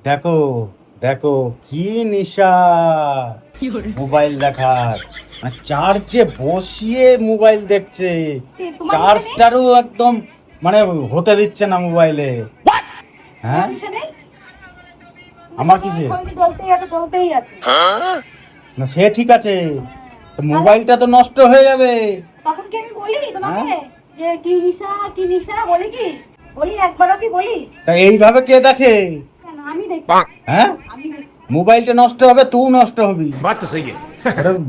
দেখো দেখো কি নেশা মোবাইল দেখার, মানে চার্জে বসিয়ে মোবাইল দেখছে, তোমার চার্জটারও একদম মানে হতে দিচ্ছে না মোবাইলে। হ্যাঁ নেশা নেই? আমার কিসে? ফোনটি জ্বলতেই আছে। না সে ঠিক আছে, তো মোবাইলটা তো নষ্ট হয়ে যাবে। তখন কি আমি বলি তোমাকে যে কি নিশা বলি কি? বলি একবারও কি বলি? তা এইভাবে কে দেখে? কেন আমি দেখি। হ্যাঁ আমি দেখি। মোবাইলটা নষ্ট হবে, তুই নষ্ট হবি। बात तो सही है।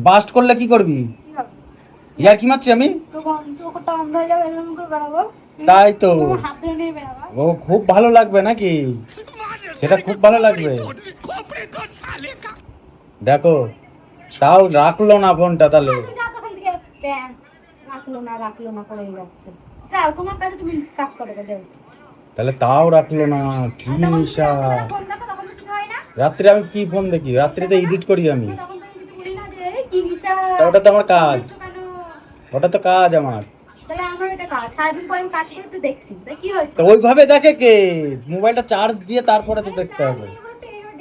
বাস্ট করলে কি করবি? কি হবে? ইয়ার কি মারছি আমি? চোখটা অন্ধ হয়ে যাবে এরকম করে বেড়াবো। তাই তো। তোমার হাত ধরে নিয়ে বেড়াবো। ও খুব ভালো লাগবে নাকি? সেটা খুব ভালো লাগবে। দেখো তাও রাখলো না ফোনটা তাহলে। তুমি যাও তখন থেকে ব্যাং রাখলো না করেই যাচ্ছে। যাও তোমার কাছে তুমি কাজ করো যাও। তাহলে তাও রাখলো না, কি আর তখন নিশা। ফোন দেখো তখন তো কিছু হয় না। রাত্রে আমি কি ফোন দেখি? রাত্রিতে এডিট করি আমি। তখন তুমি কিছু বলি না যে এই কি নিশা। তা ওটা তো আমার কাজ। করছো কেন? ওটা তো কাজ আমার। তাহলে আমার এটা কাজ সারাদিন পরে আমি কাজ করে একটু দেখছি তাই কি হয়েছে? তো ওইভাবে দেখে কে? মোবাইলটা চার্জ দিয়ে তারপরে তো দেখতে হবে।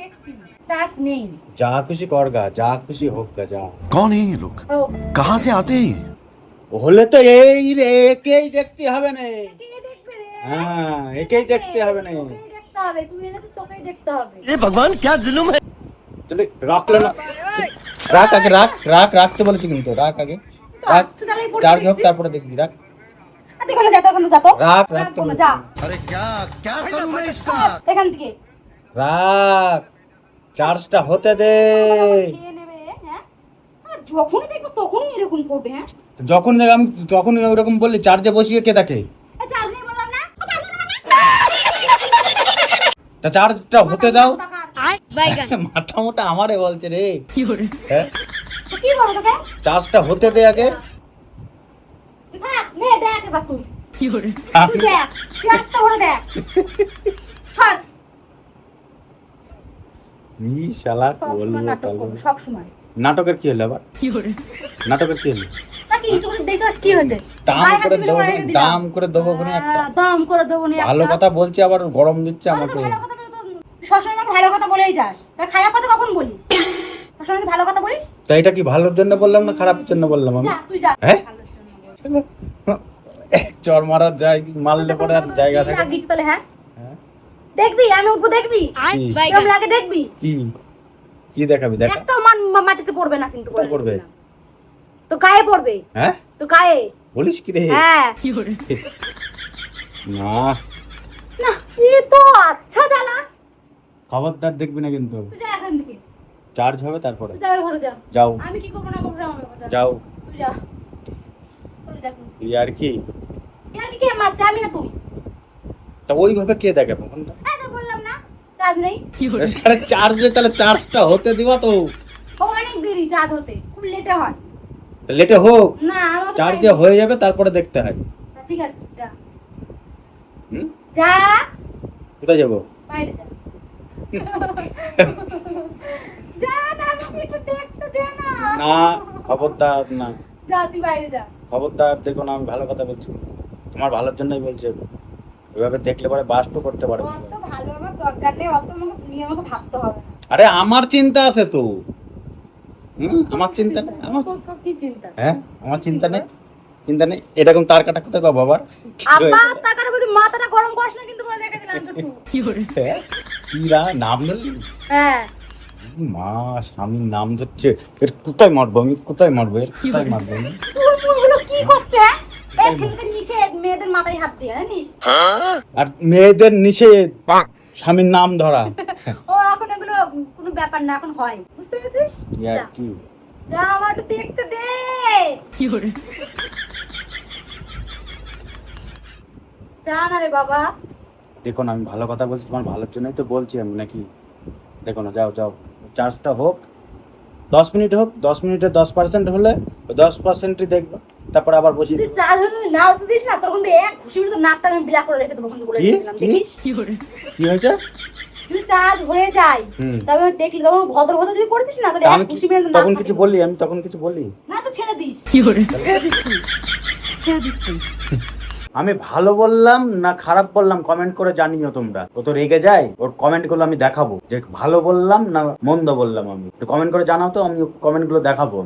দেখছি চার্জ নেই। যা খুশি কর গা, যা খুশি হোক গা, যা। कौन है ये लोग? ও कहाँ से आते हैं ये? হলে তো এই রে একেই দেখতে হবে না। কে দেখবে রে? হ্যাঁ একেই দেখতে হবে না। তোকেই দেখতে হবে তুই এনেছিস তোকেই দেখতে হবে। ये भगवान क्या जुल्म है? চলে রাখলো না। রাখ আগে, রাখতে বলেছি কিন্তু রাখ আগে। রাখ, তুই চালাই পড়ে চার্জ হোক দেখছিস? তারপরে দেখবি। রাখ তুই ওখানে যা তো ওখানে যা তো। রাখ রাখ রাখতে ওখানে বলেছি। যা। अरे क्या क्या करूं मैं इसका? এখান থেকে রাখ, চার্জটা হতে দে। খেয়ে নেবে হ্যাঁ? আর যখনই দেখবো তখনই এরকম করবে হ্যাঁ? যখন আমি তখন ওরকম বললি চার্জে বসিয়ে কে থাকে? এই চার্জ নেই বললাম না? তা চার্জটা হতে দাও। টাকা। মাথা মোটা আমারে বলছে রে। হ্যাঁ তো কি বলবো তোকে? চার্জটা হতে দে আগে। তুই থাক নে দেখ এবার তুই। থাক। তুই দেখ তুই একটা করে দেখ। ছাড়। ই শালা সবসময় বলবো নাটক তাহলে। করবো সবসময়। নাটকের কি হলো আবার? নাটকের কি হলো? নাকি তুমি দেখো কি হয়েছে? দাম গায়ে হাত করে দিলে দেবো, পরে রেখে দিলাম। দাম করে দেবো কোনো একটা। দাম করে দেবো নি ভালো একটা। কথা বলছি আবার গরম দিচ্ছে আরে আমাকে। তো ভালো কথা বলে তো সবসময় আমাকে ভালো কথা বলেই যাস। তার খারাপ কথা কখন বলিস? সবসময় ভালো কথা বলিস? তা এটা কি ভালোর জন্য বললাম না খারাপের জন্য বললাম আমি? যা তুই যা। হ্যাঁ? ভালোর জন্য বল। চর মারার জায়গা পরে আর জায়গা থাকে না। রাগিস তাহলে হ্যাঁ? হ্যাঁ? দেখবি আমি উঠবো দেখবি? কি? কেমন লাগে দেখবি? কি কি দেখাবি? দেখা একটাও মাটিতে পড়বে না কিন্তু কোথায় পড়বে? তো গায়ে পড়বে হ্যাঁ তো গায়ে বলিস কি রে? হ্যাঁ না না এ তো আচ্ছা জ্বালা খবরদার দেখবি না কিন্তু। তুই যা এখান থেকে চার্জ হবে তারপরে। তুই যা ঘরে যা যাও আমি কি করবো না করবো আমার ব্যাপার। যাও। তুই যা তুই যা এই আর কি? আর কি কে মারছে আমি না তুই তা ওইভাবে কে দেখে ফোনটা? এই তো বললাম না চার্জ নেই আরে চার্জে তাহলে চার্জটা হতে দিবা তো। ও অনেক দেরি চার্জ হতে খুব লেটে হয় লেটে হোক, না আমার তো চার্জে time- হয়ে যাবে তারপরে দেখতে হয়। ঠিক আছে যা হুম? যা কোথায় যাবো? বাইরে যা যা না আমাকে একটু দেখতে দে না না খবরদার না, যা তুই বাইরে যা খবরদার দেখো না, আমি ভালো কথা বলছি, তোমার ভালোর জন্যই বলছি। ওইভাবে দেখলে পরে বাস্ট করতে পারবে না। অত ভালো আমার দরকার নেই অত নিয়ে আমাকে ভাবতে হবে না আরে আমার চিন্তা আছে তো। আমার চিন্তা নেই আমার। তোর কি চিন্তা হ্যাঁ আমার চিন্তা নেই, চিন্তা নেই। এরকম তার কাটা কোথায় পাবো আবার? আপা টাকার বলি মাথাটা গরম করিস না কিন্তু বলে রেখে দিলাম ছোট্টু হ্যাঁ? কিরা নাম ধরলি? হ্যাঁ মা স্বামীর নাম ধরছে। এর কোথায় মারবো আমি? কোথায় মারবো? এর কোথায় মারবো আমি? তোর মুখগুলো কি করছে এই ছেলেদের নিষেধ মেয়েদের মাথায় হাত দিয়ে জানিস আর মেয়েদের নিষেধ স্বামীর নাম ধরা। ও এখন এগুলো কোনো ব্যাপার না এখন হয় বুঝতে পেরেছিস ইয়ার যা। কি? যা আমার একটু দেখতে দে যা না রে বাবা দেখো না আমি ভালো কথা বলছি, তোমার ভালোর জন্যই তো বলছি আমি নাকি। দেখো না যাও যাও, চার্জটা হোক 10 মিনিট হোক, 10 মিনিটে 10% হলে 10%ই দেখবো, তারপর আবার বসি। তুই চার্জ হলে না উঠতে দিস না তোর কিন্তু এক খুশি তো নাকটা আমি ব্ল্যাক করে রেখে দেবো কিন্তু বলে কি? দিলাম কি? দেখিস কি হয়েছে? যদি চার্জ হয়ে যায় হুম। তবে দেখলি তখন ভদ্র ভদ্র যদি করে দিস না তোর তা এক আমি খুশি মেরে তখন কিছু বললি? আমি তখন কিছু বলি? না তো ছেড়ে দিস ছেড়ে দিস তুই ছেড়ে দিস তুই আমি ভালো বললাম না খারাপ বললাম কমেন্ট করে জানিও তোমরা। ও তো রেগে যায়, ওর কমেন্ট গুলো আমি দেখাবো যে ভালো বললাম না মন্দ বললাম। আমি তো কমেন্ট করে জানাও, তো আমি কমেন্ট গুলো দেখাবো।